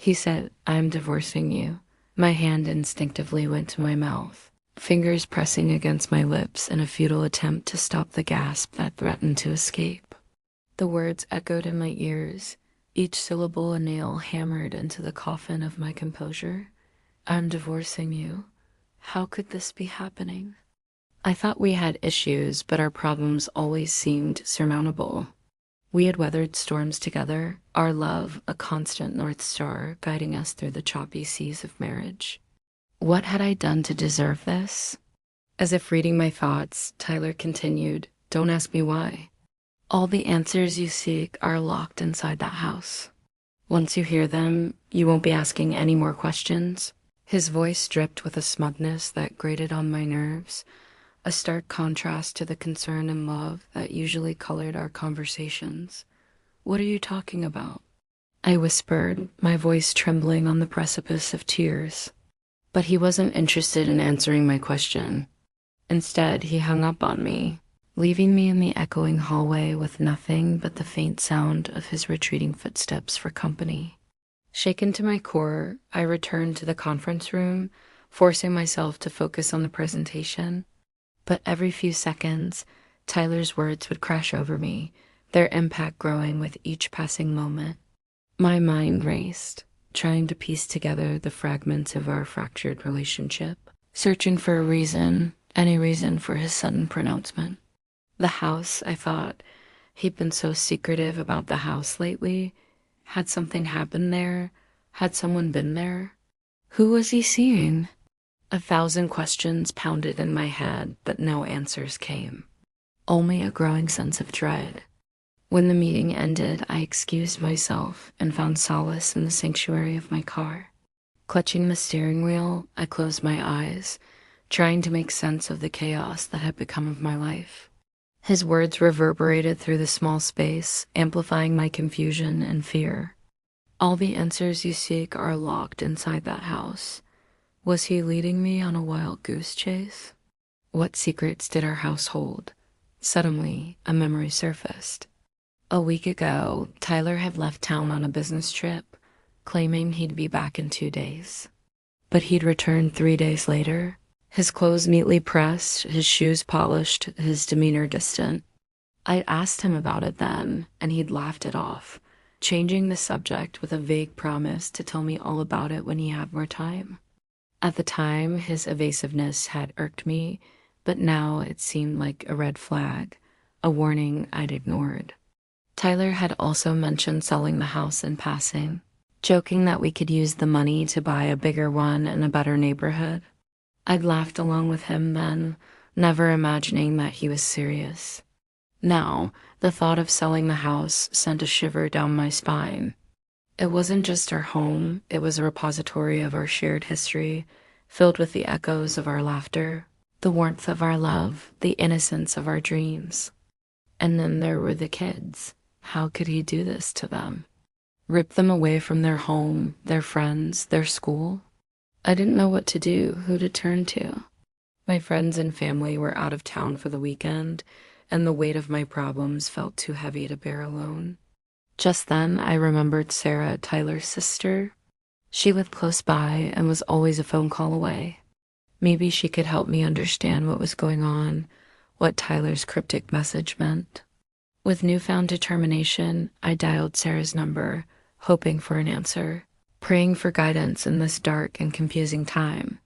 He said, "I'm divorcing you." My hand instinctively went to my mouth, fingers pressing against my lips in a futile attempt to stop the gasp that threatened to escape. The words echoed in my ears, each syllable a nail hammered into the coffin of my composure. "I'm divorcing you." How could this be happening? I thought we had issues, but our problems always seemed surmountable. We had weathered storms together, our love a constant North Star guiding us through the choppy seas of marriage. What had I done to deserve this? As if reading my thoughts, Tyler continued, "Don't ask me why. All the answers you seek are locked inside that house. Once you hear them, you won't be asking any more questions." His voice dripped with a smugness that grated on my nerves, a stark contrast to the concern and love that usually colored our conversations. "What are you talking about?" I whispered, my voice trembling on the precipice of tears. But he wasn't interested in answering my question. Instead, he hung up on me, leaving me in the echoing hallway with nothing but the faint sound of his retreating footsteps for company. Shaken to my core, I returned to the conference room, forcing myself to focus on the presentation. But every few seconds, Tyler's words would crash over me, their impact growing with each passing moment. My mind raced, trying to piece together the fragments of our fractured relationship, searching for a reason, any reason for his sudden pronouncement. The house, I thought. He'd been so secretive about the house lately. Had something happened there? Had someone been there? Who was he seeing? 1,000 questions pounded in my head, but no answers came. Only a growing sense of dread. When the meeting ended, I excused myself and found solace in the sanctuary of my car. Clutching the steering wheel, I closed my eyes, trying to make sense of the chaos that had become of my life. His words reverberated through the small space, amplifying my confusion and fear. All the answers you seek are locked inside that house. Was he leading me on a wild goose chase? What secrets did our house hold? Suddenly, a memory surfaced. A week ago, Tyler had left town on a business trip, claiming he'd be back in 2 days. But he'd returned 3 days later, his clothes neatly pressed, his shoes polished, his demeanor distant. I'd asked him about it then, and he'd laughed it off, changing the subject with a vague promise to tell me all about it when he had more time. At the time, his evasiveness had irked me, but now it seemed like a red flag, a warning I'd ignored. Tyler had also mentioned selling the house in passing, joking that we could use the money to buy a bigger one in a better neighborhood. I'd laughed along with him then, never imagining that he was serious. Now, the thought of selling the house sent a shiver down my spine. It wasn't just our home, it was a repository of our shared history, filled with the echoes of our laughter, the warmth of our love, the innocence of our dreams. And then there were the kids. How could he do this to them? Rip them away from their home, their friends, their school? I didn't know what to do, who to turn to. My friends and family were out of town for the weekend, and the weight of my problems felt too heavy to bear alone. Just then, I remembered Sarah, Tyler's sister. She lived close by and was always a phone call away. Maybe she could help me understand what was going on, what Tyler's cryptic message meant. With newfound determination, I dialed Sarah's number, hoping for an answer, praying for guidance in this dark and confusing time.